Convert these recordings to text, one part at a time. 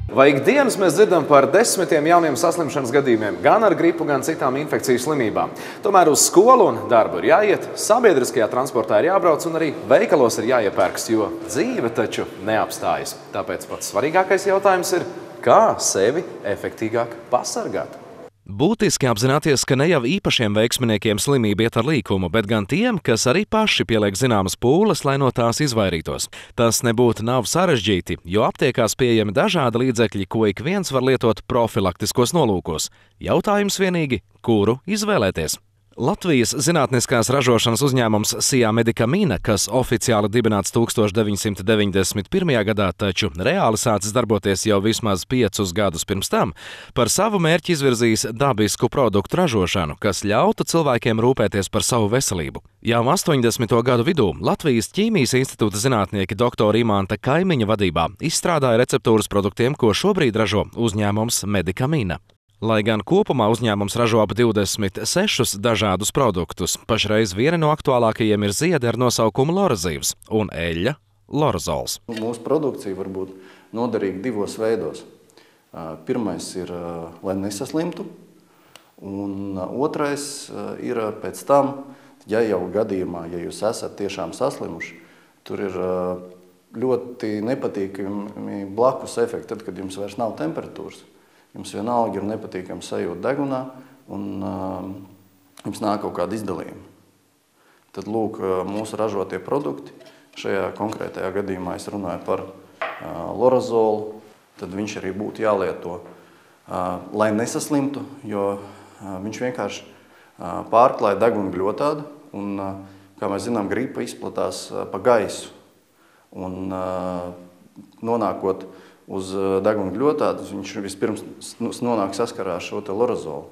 Vai ikdienas mēs dzirdam par desmitiem jauniem saslimšanas gadījumiem, gan ar gripu, gan citām infekciju slimībām? Tomēr uz skolu un darbu ir jāiet, sabiedriskajā transportā ir jābrauc un arī veikalos ir jāiepērks, jo dzīve taču neapstājas. Tāpēc pats svarīgākais jautājums ir, kā sevi efektīgāk pasargāt? Būtiski apzināties, ka ne jau īpašiem veiksminiekiem slimība iet ar līkumu, bet gan tiem, kas arī paši pieliek zināmas pūles, lai no tās izvairītos. Tas nebūtu nav sarežģīti, jo aptiekās pieejami dažādi līdzekļi, ko ik viens var lietot profilaktiskos nolūkos. Jautājums vienīgi, kuru izvēlēties? Latvijas zinātniskās ražošanas uzņēmums Sijā Medikamina, kas oficiāli dibināts 1991. gadā, taču reāli sācis darboties jau vismaz 5 gadus pirms tam, par savu mērķi izvirzījis dabisku produktu ražošanu, kas ļautu cilvēkiem rūpēties par savu veselību. Jau 80. gadu vidū Latvijas ķīmijas institūta zinātnieki doktora Imanta Kaimiņa vadībā izstrādāja receptūras produktiem, ko šobrīd ražo uzņēmums Medikamina. Lai gan kopumā uzņēmums ražo ap 26 dažādus produktus, pašreiz viena no aktuālākajiem ir ziedi ar nosaukumu lorazīvs un eļļa lorazols. Mūsu produkcija var būt noderīga divos veidos. Pirmais ir, lai nesaslimtu, un otrais ir pēc tam, ja jau gadījumā, ja jūs esat tiešām saslimuši, tur ir ļoti nepatīkami blakus efekti, tad, kad jums vairs nav temperatūras. Jums vienalga ir nepatīkama sajūta degunā un jums nāk kaut kāda izdalījuma. Tad lūk, mūsu ražotie produkti, šajā konkrētajā gadījumā es runāju par lorazolu, tad viņš arī būtu jālieto, lai nesaslimtu, jo viņš vienkārši pārklāja deguna gļotādu un, kā mēs zinām, gripa izplatās pa gaisu. Un nonākot uz deguna gļotādu, viņš vispirms nonāk saskarā ar šo te lorazolu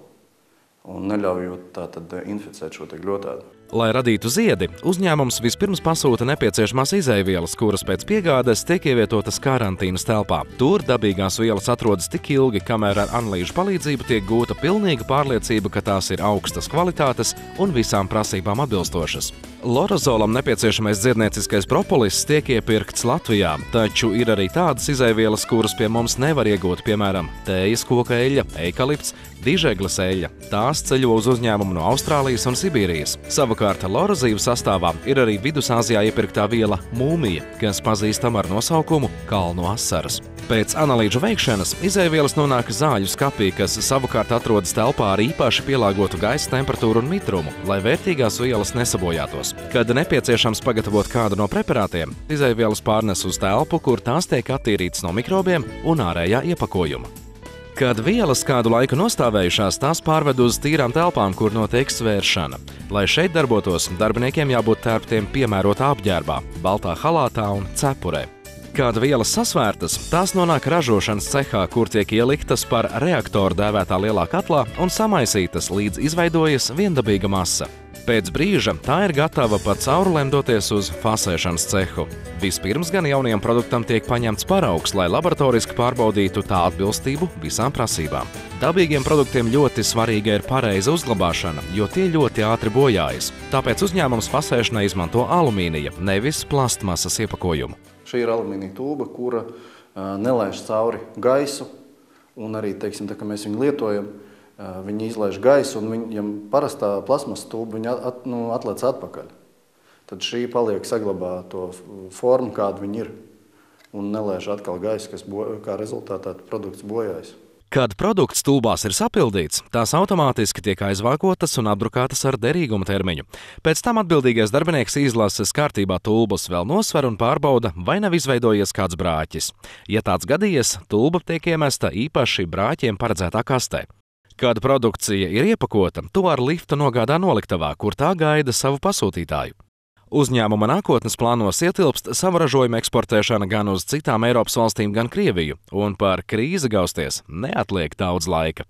un neļaujot tātad inficēt šo te gļotādu. Lai radītu ziedi, uzņēmums vispirms pasūta nepieciešamās izejvielas, kuras pēc piegādes tiek ievietotas karantīnas telpā. Tur dabīgās vielas atrodas tik ilgi, kamēr ar analīžu palīdzību tiek gūta pilnīga pārliecība, ka tās ir augstas kvalitātes un visām prasībām atbilstošas. Lorazolam nepieciešamais dziednieciskais propolis tiek iepirkts Latvijā, taču ir arī tādas izejvielas, kuras pie mums nevar iegūt, piemēram, tējas koka eļļa, eikalipts, dižegles eļļa. Tās ceļo uz uzņēmumu no Austrālijas un Sibīrijas. Savukārt lorazīvu sastāvā ir arī Vidusāzijā iepirktā viela mūmija, kas pazīstama ar nosaukumu kalnu asaras. Pēc analīžu veikšanas izejvielas nonāk zāļu skapī, kas savukārt atrodas telpā ar īpaši pielāgotu gaisa temperatūru un mitrumu, lai vērtīgās vielas nesabojātos. Kad nepieciešams pagatavot kādu no preparātiem, izejvielas pārnes uz telpu, kur tās tiek attīrītas no mikrobiem un ārējā iepakojuma. Kad vielas kādu laiku nostāvējušās, tās pārved uz tīrām telpām, kur notiek svēršana. Lai šeit darbotos, darbiniekiem jābūt tērptiem piemērotā apģērbā, baltā halātā un cepurē. Kad vielas sasvērtas, tās nonāk ražošanas cehā, kur tiek ieliktas par reaktoru dēvētā lielā katlā un samaisītas, līdz izveidojas viendabīga masa. Pēc brīža tā ir gatava pa caurulēm doties uz fasēšanas cehu. Vispirms gan jaunajam produktam tiek paņemts paraugs, lai laboratoriski pārbaudītu tā atbilstību visām prasībām. Dabīgiem produktiem ļoti svarīga ir pareiza uzglabāšana, jo tie ļoti ātri bojājas. Tāpēc uzņēmums fasēšanai izmanto alumīnija, nevis plastmasas iepakojumu. Šī ir alumīnija tūba, kura nelaiž cauri gaisu, un arī, teiksim, tā, ka mēs viņu lietojam, viņi izlaiž gaisu, un viņam parastā plasmas tūba viņa atlec atpakaļ. Tad šī paliek saglabā to formu, kādu viņi ir, un nelaiž atkal gaisu, kas kā rezultātā produkts bojājas. Kad produkts tūbās ir sapildīts, tās automātiski tiek aizvākotas un apdrukātas ar derīguma termiņu. Pēc tam atbildīgais darbinieks izlases kārtībā tulbas vēl nosver un pārbauda, vai nav izveidojies kāds brāķis. Ja tāds gadījies, tulba tiek iemesta īpaši brāķiem paredzētā kastē. Kad produkcija ir iepakota, to ar liftu nogādā noliktavā, kur tā gaida savu pasūtītāju. Uzņēmuma nākotnes plānos ietilpst savu ražojumu eksportēšana gan uz citām Eiropas valstīm, gan Krieviju, un par krīzi gausties neatliek daudz laika.